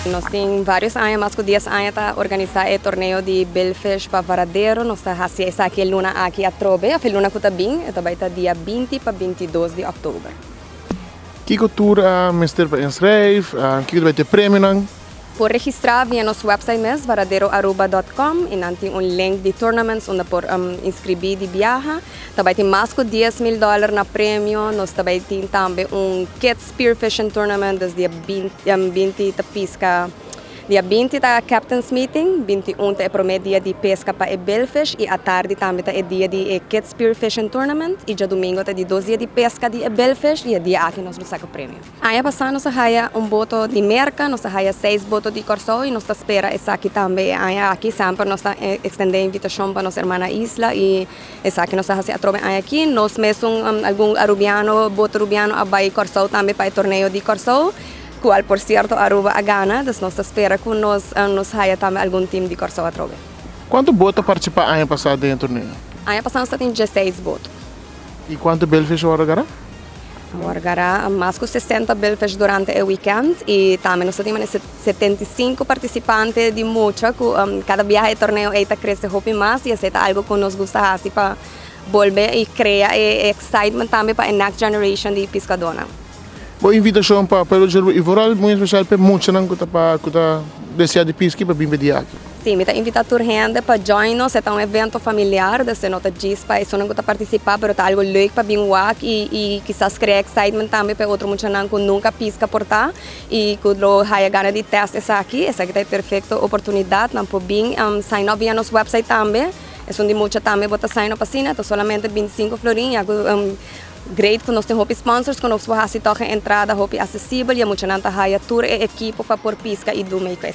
Nós temos vários anos, mas com 10 anos para organizar o torneio de Belfish para Varadeiro. Nós estamos fazendo aqui luna aqui a Trobe, a luna que está bem, vai estar dia 20 para 22 de outubro. Que cultura Mr. para inscrever, que vai ter prêmio não? Por registrar via nosso website mesmo, varaderoaruba.com, e não tem link de tournaments onde por inscrever de viagem. Também tem mais de $10,000 na prêmio. Nós também tem também Kids Spearfishing Tournament, desde dia 20 da pesca. Dia 20 da Captain's Meeting, 21 é o dia de pesca para o Belfish, e à tarde também é dia de Kids Spearfishing Tournament, e já domingo é de 2 dias de pesca de Belfish, e é dia aqui nós vamos o prêmio. Ano passado nós temos boto de merca, nós temos 6 botos de corso, e nós esperamos essa aqui também. Aqui sempre nós estendemos a invitação para nossa irmã Isla, e essa aqui nós estamos fazendo aqui. Nós mesmos, algum arubiano, boto arubiano, abai corso também para o torneio de corso. Qual, por certo, Aruba a gana, das nós espera que nos haja também algum time de corso a trobe. Quanto botas participaram ano passado dentro do torneio? Ano passado nós temos 16 botos. E quanto Belfish agora? Agora, mais de 60 Belfish durante o weekend, e também nós temos 75 participantes de mucho, cada viagem de torneio está crescendo mais, e é algo que nos gusta fazer para volver e criar excitement também para a next generation de pescadores. Boa invitação para o Jerbu e Voral, muito especial para muitos não que está desejar de pesca para vir dia aqui. Sim, me invita a gente para join nos, é um evento familiar, desde nota gispa, e só não está participar, mas é algo leuk para vir e quizás criar excitement também para outro mundo que nunca pesca por tá, e que lo haya gana de teste essa aqui é perfeita oportunidade, não pode vir, sign up via nosso website também, é onde muita também bota sign up assim, então solamente 25 florinhas, great que nós temos sponsors, que nós vamos fazer entrada acessível, e muita gente haya tour e equipo para por pesca e do meio que